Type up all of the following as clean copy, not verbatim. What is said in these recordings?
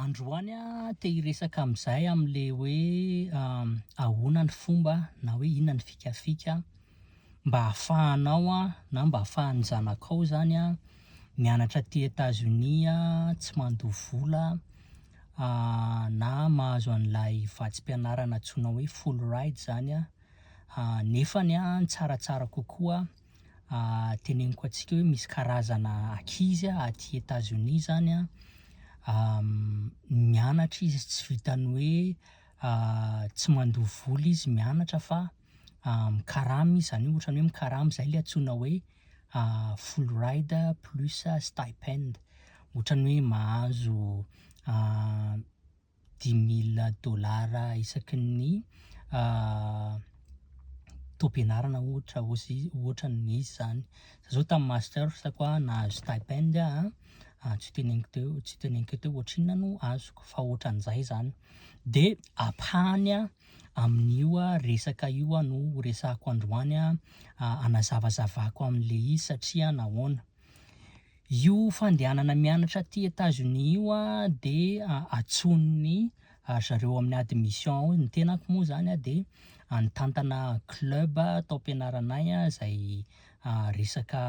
Androany te hiresaka amin'izay amin'le hoe ahoana ny fomba na hoe inona ny fikafika mba ahafahanao na mba ahafahan'ny zanakao zany mianatra aty États-Unis tsy mandoha vola na mahazo an'ilay vatsim-pianarana antsoina hoe full ride zany nefany ny tsaratsara kokoa teneniko antsika hoe misy karazana ankizy aty États-Unis zany mianatra izy tsy vitany hoe tsy mandoha vola izy mianatra fa mikarama izy, zany hoe ohatrany hoe mikarama, zay le antsoina hoe full ride plus stipend, ohatrany hoe mahazo $10,000 isaky ny tao-pianarana ohatrany izy zany. Zao tamin'ny mastersako nahazo stipend tsy teneniko teo ohatrinona no azoko fa ohatran'izay zany. De apahany amin'io resaka io no resahako androany anazavazavako amin'le izy satria nahoana io fandehanana mianatra aty États-Unis io de atson'ny zareo amin'ny admission ny tenako moa zany de nitantana club tao-pianaranay zay resaka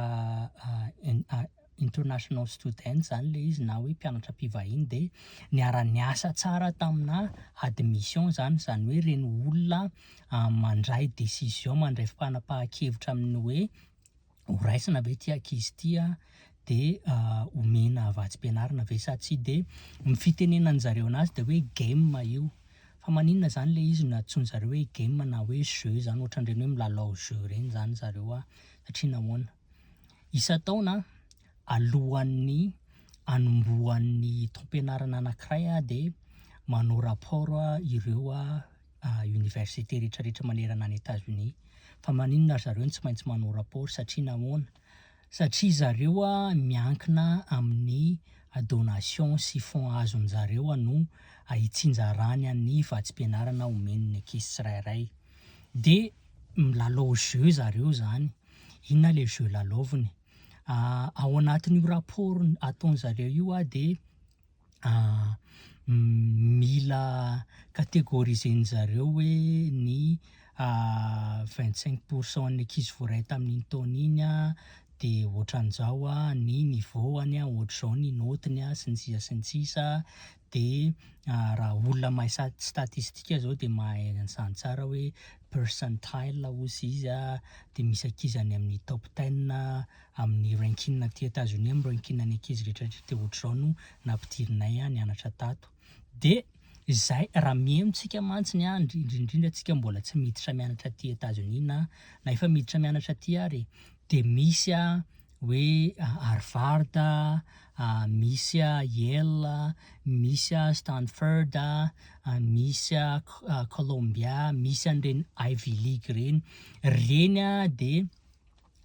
international student zany le izy na hoe mpianatra mpivahiny, de niara-niasa tsara tamina admission zany hoe reny olona mandray décision, mandray fanapahan-kevitra amin'ny hoe ho raisina ve ty ankizy ty de omena vatsim-pianarana ve sa tsy. De ny fitenenany zareo anazy de hoe game io, fa maninona zany le izy no antsoiny zareo hoe game na hoe jeu zany, ohatran'ireny hoe milalao jeu reny zany zareo satria nahoana isan-taona alohan'ny anombohan'ny taom-pianarana anankiray de manao rapport ireo université rehetrarehetra manerana any États-Unis. Fa maninona zareo tsy maintsy manao rapport satria nahoana, satria zareo miankina amin'ny donation sy fonds azon'zareo no hitsinjarany ny vatsim-pianarana omen'ny ankizy tsirairay. De milalao jeu zareo zany. Inona le jeu lalaoviny? Ao anatin'io rapport ataon'zareo io de mila categorisen'zareo hoe ny 25% ny ankizy voaray tamin'iny taona iny de ohatran'izao ny niveau-any, ohatr'izao ny notiny sy ny sisa de raha olona mahay statistika zao de mahay an'izany tsara hoe percentile ozy izy de misy ankizy any amin'ny top 10 amin'ny ranking aty États-Unis, amin'ny ranking ny ankizy rehetrarehetra de ohatr'izao no nampidirinay nianatra tato. De zay raha mihemotsika mantsiny indrindrindra antsika mbola tsy miditra mianatra aty États-Unis na efa miditra mianatra aty ary de misy hoe Harvard, misy Yale, misy Stanford, misy Columbia, misy an'ireny Ivy League reny de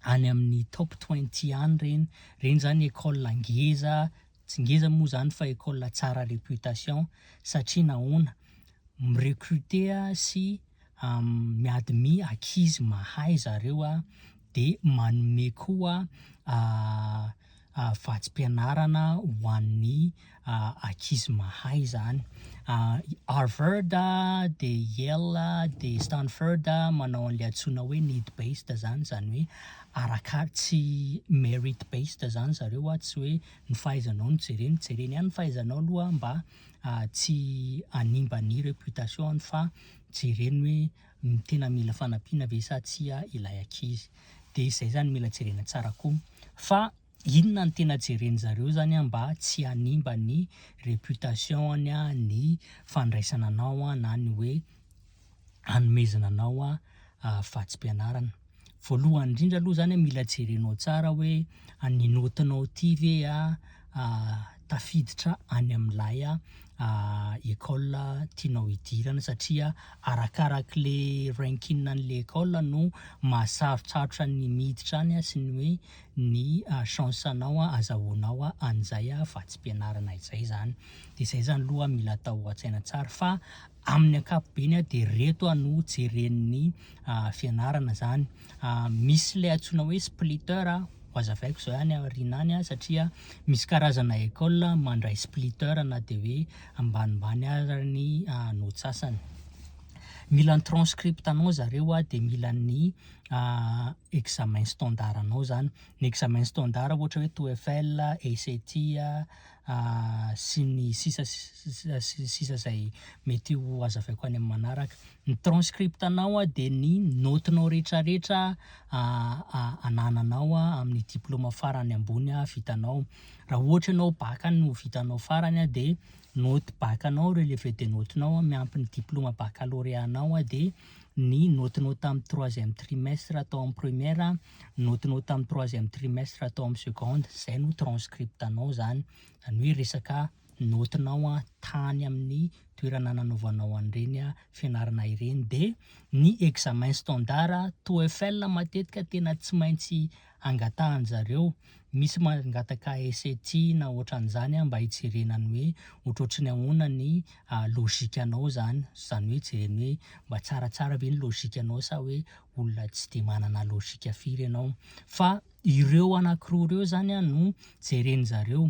any amin'ny top 20 any reny zany école ngeza, tsy ngeza moa zany fa école tsara réputation satria nahoana mirecruter sy miadmis ankizy mahay zareo de manome koa vatsim-pianarana ho an'ny ankizy mahay zany. Harvard de Yale de Stanford manao an'le antsoina hoe need based zany hoe tsy merit based zany zareo tsy hoe ny fahaizanao no jereny ihany ny fahaizanao aloha mba tsy hanimba ny réputation fa jereny hoe tena mila fanampiana ve sa tsy ilay ankizy. De zay zany mila jerena tsara koa, fa inona ny tena jeren'zareo zany mba tsy hanimba ny réputation ny fandraisana anao na ny hoe hanomezana anao vatsim-pianarana. Voalohany indrindra aloha zany mila jerenao tsara hoe ny notinao ty ve tafiditra any amin'ilay école tianao hidirana, satria arakarak'le ranking an'le école no mahasarotsarotry ny miditra any sy ny hoe ny chance anao azahoanao an'izay vatsim-pianarana izay zany. De zay zany aloha mila atao an-tsaina tsara fa amin'ny ankapobeny de reto no jeren'ny fianarana zany. Misy le antsoina hoe splitter ho hazavaiko zao ihany aoriana satria misy karazana école mandray splitter na de hoe ambanimbany arany note sasany. Mila ny transcript anao zareo de mila ny examen standard anao zany. Ny examen standard ohatra hoe TOEFL, ACT sy ny sisa zay mety ho hazavaiko any amin'ny manaraka. Ny transcript anao de ny notenao rehetrarehetra anananao amin'ny diplôma farany ambony vitanao. Raha ohatra ianao baka no vitanao farany de note bacanao, relevé de notenao miampy ny diplôma baccalauréat-nao de ny notenao tamin'ny 3e trimestre atao amin'ny première, notenao tamin'ny 3e trimestre atao amin'ny seconde, zay no transcript anao zany. Zany hoe resaka notenao tany amin'ny toerana nanaovanao an'ireny fianarana ireny. De ny examen standard TOEFL matetika tena tsy maintsy angatahan zareo. Misy mangataka ACT na ohatran'izany mba hijerenany hoe ohatrohatry ahoana ny lôzika anao zany. Zany hoe jereny hoe mba tsaratsara ve ny lôzika anao sa hoe olona tsy de manana lôzika firy ianao. Fa ireo anankiroa ireo zany no jereny zareo.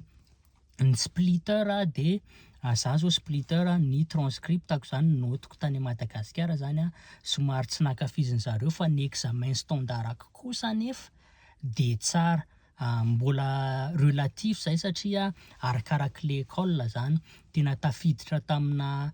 Ny splitter de za zao splitter ny transcriptako zany notiko tany Madagasikara zany somary tsy nankafiziny zareo, fa ny examen standard kosa nefa de tsara. Mbola relatif zay satria arakaraky le école zany. Tena tafiditra tamina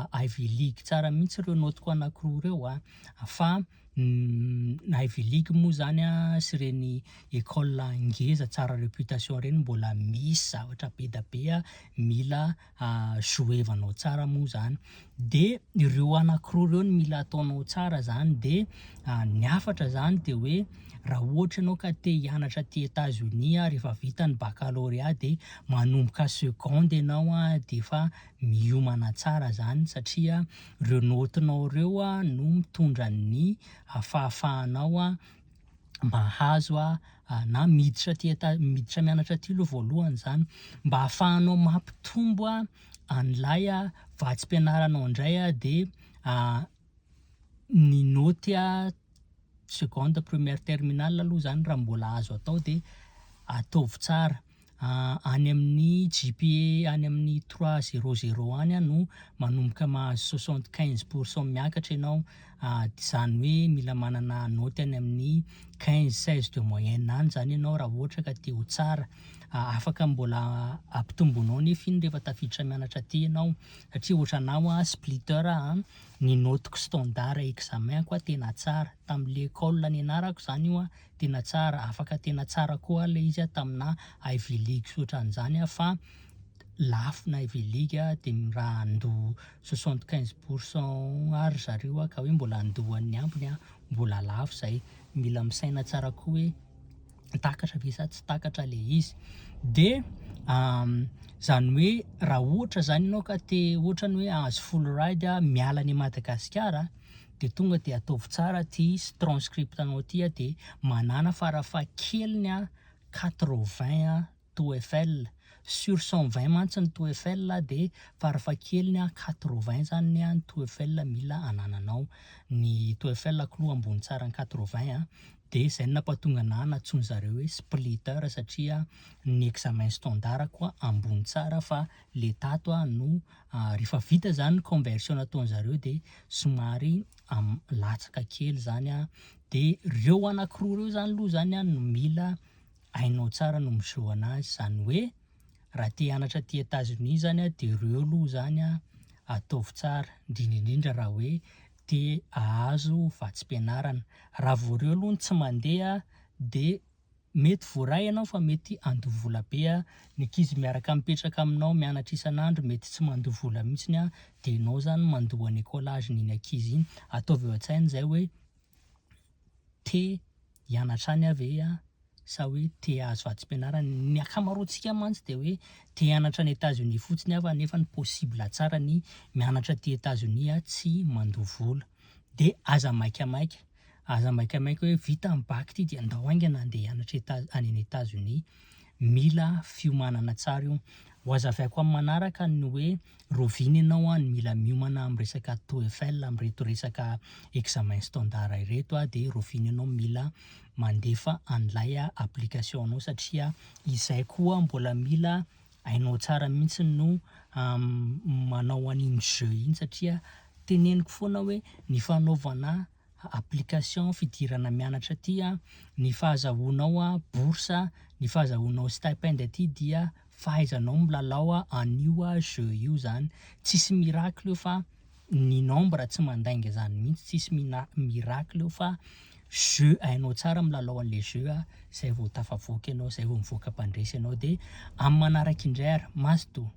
Ivy League tsara mihitsy ireo notiko anankiroa ireo fa Ivy League moa zany sy reny école ngeza tsara réputation reny mbola misy zavatra be da be mila zoevanao tsara moa zany. De ireo anankiroa ireo no mila ataonao tsara zany. De ny afatra zany de hoe raha ohatra ianao ka te hianatra ty États-Unis rehefa vita ny baccalauréat de manomboka seconde ianao de fa miomana tsara zany satria ireo notenao ireo no mitondra ny fahafahanao mahazo na miditra mianatra ty aloha voalohany zany, mba hahafahanao mampitombo an'lay vatsim-pianaranao indray de ny noty seconde, première, terminale aloha zany raha mbola azo atao de ataovy tsara. Any amin'ny GPA any amin'ny 3.00 any no manomboka mahazo 75% miakatra ianao. Zany hoe mila manana noty any amin'ny 15-16 de moyenne any zany ianao raha ohatra ka te ho tsara. Afaka mbola ampitombonao nefa iny rehefa tafiditra mianatra ty ianao satria ohatranao splitter ny notiko standard examen tena tsara. Tamin'le école nianarako zany io tena tsara. Afaka tena tsara koa le izy tamina Ivy League ohatran'izany fa lafo na Ivy League de raha ando 75% ary zareo ka hoe mbola andohan'ny ambiny mbola lafo zay. Mila misaina tsara koa hoe takatra ve sa tsy takatra le izy. De zany hoe raha ohatra zany ianao ka te ohatrany hoe ahazo full ride miala any Madagasikara de tonga de ataovy tsara ty transcript anao ty de manana farafahakeliny 80 TOEFL sur 120 mantsy ny TOEFL de farafahakeliny 80 zany ny TOEFL mila anananao. Ny TOEFL aloha ambony tsara ny 80 de zay nampahatonga natsony zareo hoe splitter satria ny examen standard koa ambony tsara fa le tato no rehefa vita zany conversion nataon'zareo de somary latsaka kely zany de reo anankiroa reo zany aloha zany no mila hainao tsara no miseho anazy. Zany hoe raha te hianatra ty États-Unis zany de reo aloha zany ataovy tsara indrindrindrindra raha hoe te ahazo vatsim-pianarana. Raha vao reo aloha tsy mandeha de mety voaray ianao fa mety andoha vola be. Ny ankizy miaraka mipetraka aminao mianatra isan'andro mety tsy mandoha vola mihitsiny de ianao zany mandoha ny écolage-n'iny ankizy iny. Ataovy eo an-tsainy zay hoe te hianatra any ve sa hoe te hahazo vatsim-pianarana. Ny akamaroantsika mantsy de hoe te hianatra any États-Unis fotsiny nefa ny possible tsara ny mianatra ty États-Unis tsy mandoha vola. De aza maikamaika hoe vita ny bac ty de andao aingana andeha hianatra any États-Unis. mila fiomanana tsara io. Ho azavaiko amin'ny manaraka ny hoe rovina ianao ny mila miomana amin'ny resaka TOEFL amin'reto resaka examen standard ireto de rovina ianao mila mandefa an'lay application anao satria izay koa mbola mila hainao tsara mihitsy no manao an'iny jeu iny satria teneniko foana hoe ny fanaovana application fidirana mianatra ty ny fahazahoanao bourse, ny fahazahoanao stipend ty dia fahaizanao milalao an'io jeu io zany. Tsisy miracle io fa ny nombre tsy mandainga zany mihitsy, tsisy miracle io fa jeu hainao tsara milalao an'le jeu zay vao tafavoaka ianao, zay vao mivoaka mpandresy ianao. De amin'ny manaraky indray ary maso to.